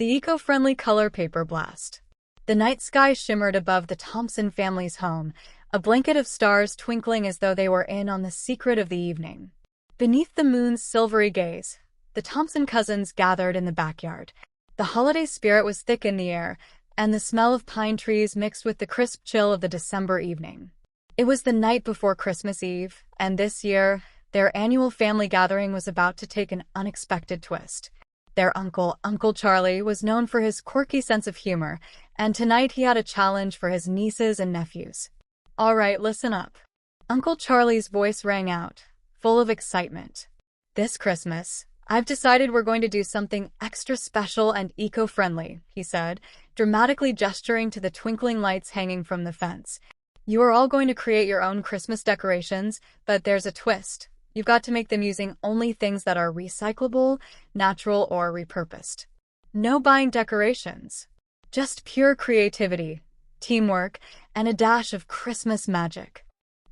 The eco-friendly color paper blast. The night sky shimmered above the Thompson family's home, a blanket of stars twinkling as though they were in on the secret of the evening. Beneath the moon's silvery gaze, the Thompson cousins gathered in the backyard. The holiday spirit was thick in the air, and the smell of pine trees mixed with the crisp chill of the December evening. It was the night before Christmas Eve, and this year, their annual family gathering was about to take an unexpected twist. Their uncle, Uncle Charlie, was known for his quirky sense of humor, and tonight he had a challenge for his nieces and nephews. "All right, listen up." Uncle Charlie's voice rang out, full of excitement. "This Christmas, I've decided we're going to do something extra special and eco-friendly," he said, dramatically gesturing to the twinkling lights hanging from the fence. "You are all going to create your own Christmas decorations, but there's a twist. You've got to make them using only things that are recyclable, natural, or repurposed. No buying decorations. Just pure creativity, teamwork, and a dash of Christmas magic."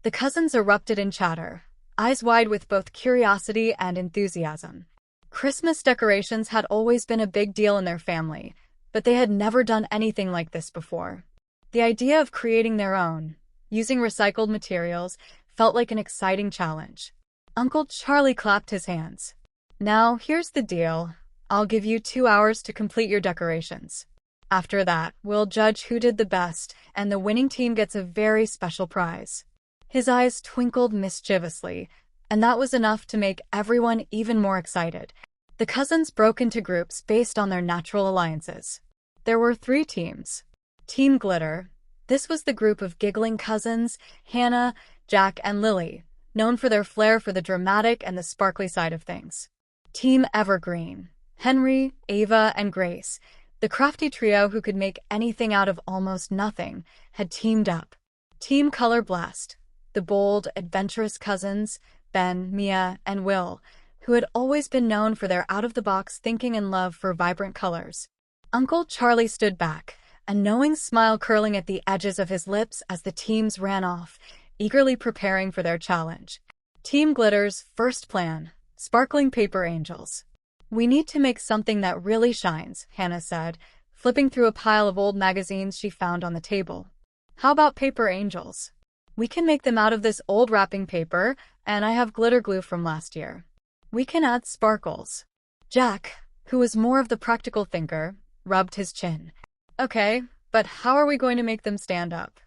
The cousins erupted in chatter, eyes wide with both curiosity and enthusiasm. Christmas decorations had always been a big deal in their family, but they had never done anything like this before. The idea of creating their own, using recycled materials, felt like an exciting challenge. Uncle Charlie clapped his hands. "Now, here's the deal. I'll give you 2 hours to complete your decorations. After that, we'll judge who did the best, and the winning team gets a very special prize." His eyes twinkled mischievously, and that was enough to make everyone even more excited. The cousins broke into groups based on their natural alliances. There were 3 teams. Team Glitter. This was the group of giggling cousins, Hannah, Jack, and Lily, known for their flair for the dramatic and the sparkly side of things. Team Evergreen. Henry, Ava, and Grace, the crafty trio who could make anything out of almost nothing, had teamed up. Team Color Blast. The bold, adventurous cousins, Ben, Mia, and Will, who had always been known for their out-of-the-box thinking and love for vibrant colors. Uncle Charlie stood back, a knowing smile curling at the edges of his lips as the teams ran off, eagerly preparing for their challenge. Team Glitter's first plan: sparkling paper angels. "We need to make something that really shines," Hannah said, flipping through a pile of old magazines she found on the table. "How about paper angels? We can make them out of this old wrapping paper, and I have glitter glue from last year. We can add sparkles." Jack, who was more of the practical thinker, rubbed his chin. "Okay, but how are we going to make them stand up?"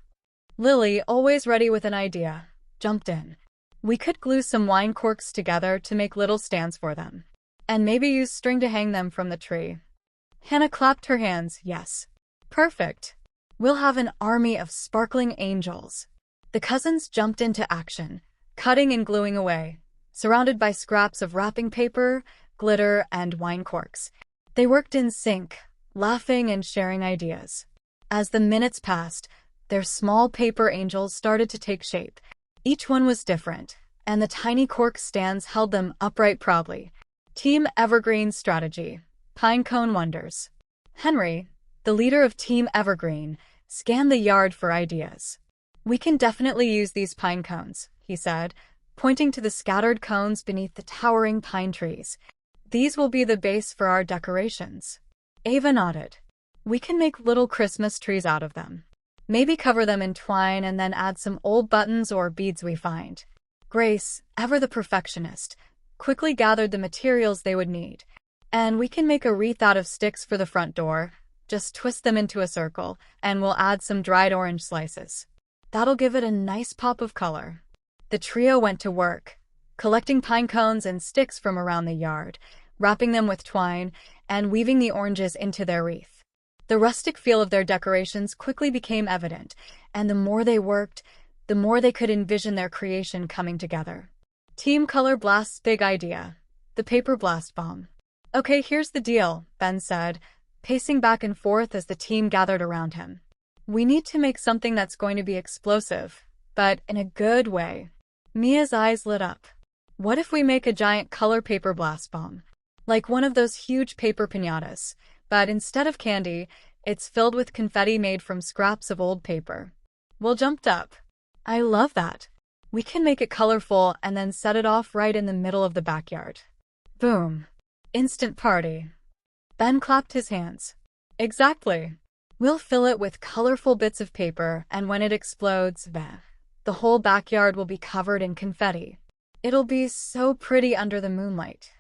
Lily, always ready with an idea, jumped in. "We could glue some wine corks together to make little stands for them. And maybe use string to hang them from the tree." Hannah clapped her hands. "Yes. Perfect. We'll have an army of sparkling angels." The cousins jumped into action, cutting and gluing away, surrounded by scraps of wrapping paper, glitter, and wine corks. They worked in sync, laughing and sharing ideas. As the minutes passed, their small paper angels started to take shape. Each one was different, and the tiny cork stands held them upright proudly. Team Evergreen Strategy. Pinecone Wonders. Henry, the leader of Team Evergreen, scanned the yard for ideas. "We can definitely use these pine cones," he said, pointing to the scattered cones beneath the towering pine trees. "These will be the base for our decorations." Ava nodded. "We can make little Christmas trees out of them. Maybe cover them in twine and then add some old buttons or beads we find." Grace, ever the perfectionist, quickly gathered the materials they would need. "And we can make a wreath out of sticks for the front door. Just twist them into a circle, and we'll add some dried orange slices. That'll give it a nice pop of color." The trio went to work, collecting pine cones and sticks from around the yard, wrapping them with twine, and weaving the oranges into their wreath. The rustic feel of their decorations quickly became evident, and the more they worked, the more they could envision their creation coming together. Team Color Blast's big idea: the paper blast bomb. "Okay, here's the deal," Ben said, pacing back and forth as the team gathered around him. "We need to make something that's going to be explosive, but in a good way." Mia's eyes lit up. "What if we make a giant color paper blast bomb? Like one of those huge paper piñatas, but instead of candy, it's filled with confetti made from scraps of old paper." Will jumped up. "I love that. We can make it colorful and then set it off right in the middle of the backyard." Boom. Instant party. Ben clapped his hands. Exactly. We'll fill it with colorful bits of paper, and when it explodes, the whole backyard will be covered in confetti. It'll be so pretty under the moonlight.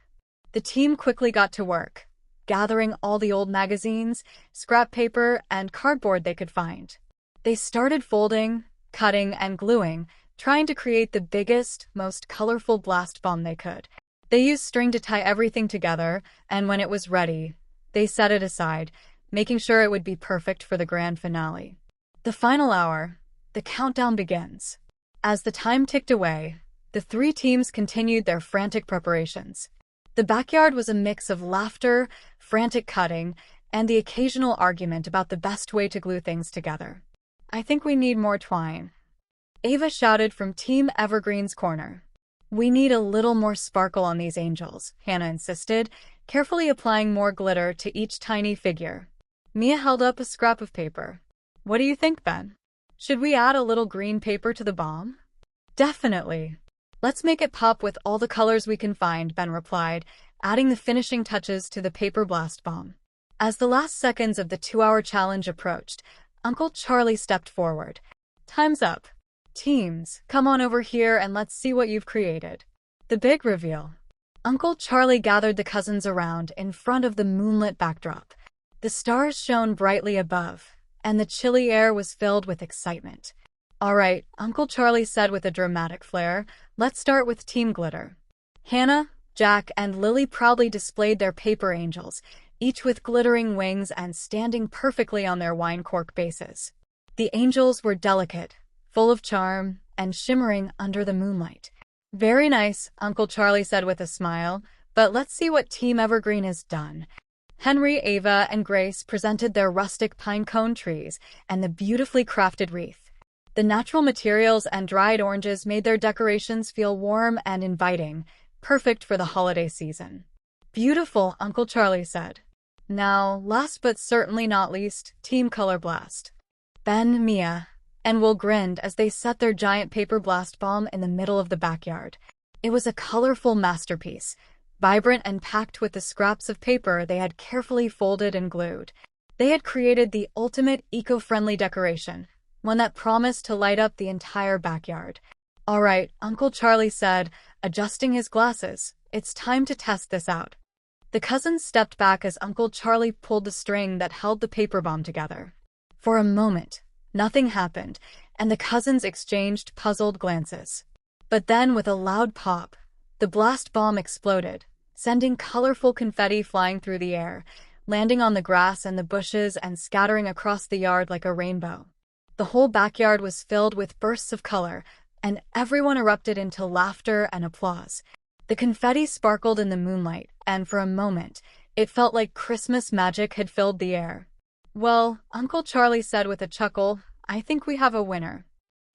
The team quickly got to work, gathering all the old magazines, scrap paper, and cardboard they could find. They started folding, cutting, and gluing, trying to create the biggest, most colorful blast bomb they could. They used string to tie everything together, and when it was ready, they set it aside, making sure it would be perfect for the grand finale. The final hour, the countdown begins. As the time ticked away, the three teams continued their frantic preparations. The backyard was a mix of laughter, frantic cutting, and the occasional argument about the best way to glue things together. I think we need more twine. Ava shouted from Team Evergreen's corner. We need a little more sparkle on these angels, Hannah insisted, carefully applying more glitter to each tiny figure. Mia held up a scrap of paper. What do you think, Ben? Should we add a little green paper to the bomb? Definitely. Let's make it pop with all the colors we can find, Ben replied, adding the finishing touches to the paper blast bomb. As the last seconds of the 2-hour challenge approached, Uncle Charlie stepped forward. Time's up. Teams, come on over here and let's see what you've created. The big reveal. Uncle Charlie gathered the cousins around in front of the moonlit backdrop. The stars shone brightly above, and the chilly air was filled with excitement. All right, Uncle Charlie said with a dramatic flair, let's start with Team Glitter. Hannah, Jack, and Lily proudly displayed their paper angels, each with glittering wings and standing perfectly on their wine cork bases. The angels were delicate, full of charm, and shimmering under the moonlight. Very nice, Uncle Charlie said with a smile, but let's see what Team Evergreen has done. Henry, Ava, and Grace presented their rustic pine cone trees and the beautifully crafted wreath. The natural materials and dried oranges made their decorations feel warm and inviting, perfect for the holiday season. Beautiful, Uncle Charlie said. Now, last but certainly not least, Team Color Blast. Ben, Mia, and Will grinned as they set their giant paper blast bomb in the middle of the backyard. It was a colorful masterpiece, vibrant and packed with the scraps of paper they had carefully folded and glued. They had created the ultimate eco-friendly decoration, one that promised to light up the entire backyard. All right, Uncle Charlie said, adjusting his glasses, it's time to test this out. The cousins stepped back as Uncle Charlie pulled the string that held the paper bomb together. For a moment, nothing happened, and the cousins exchanged puzzled glances. But then, with a loud pop, the blast bomb exploded, sending colorful confetti flying through the air, landing on the grass and the bushes and scattering across the yard like a rainbow. The whole backyard was filled with bursts of color, and everyone erupted into laughter and applause. The confetti sparkled in the moonlight, and for a moment, it felt like Christmas magic had filled the air. Well, Uncle Charlie said with a chuckle, I think we have a winner.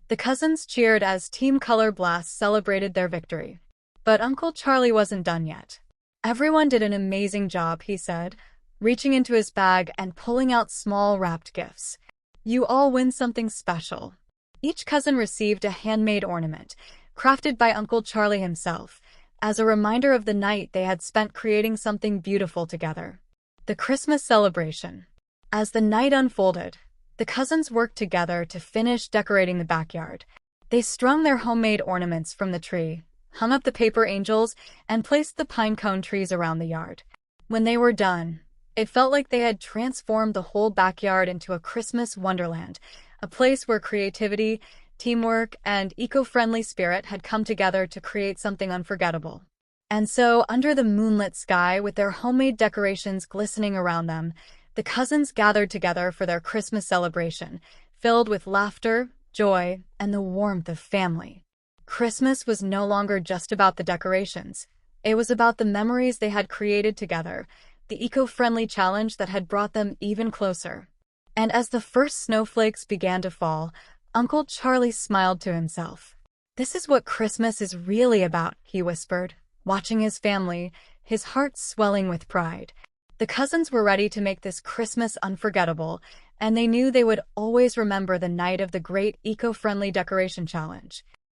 The cousins cheered as Team Color Blast celebrated their victory. But Uncle Charlie wasn't done yet. Everyone did an amazing job, he said, reaching into his bag and pulling out small wrapped gifts. You all win something special. Each cousin received a handmade ornament, crafted by Uncle Charlie himself, as a reminder of the night they had spent creating something beautiful together. The Christmas celebration. As the night unfolded, the cousins worked together to finish decorating the backyard. They strung their homemade ornaments from the tree, hung up the paper angels, and placed the pine cone trees around the yard. When they were done, it felt like they had transformed the whole backyard into a Christmas wonderland, a place where creativity, teamwork, and eco-friendly spirit had come together to create something unforgettable. And so, under the moonlit sky, with their homemade decorations glistening around them, the cousins gathered together for their Christmas celebration, filled with laughter, joy, and the warmth of family. Christmas was no longer just about the decorations. It was about the memories they had created together, the eco-friendly challenge that had brought them even closer. And as the first snowflakes began to fall, Uncle Charlie smiled to himself. This is what Christmas is really about, he whispered, watching his family, his heart swelling with pride. The cousins were ready to make this Christmas unforgettable, and they knew they would always remember the night of the great eco-friendly decoration challenge.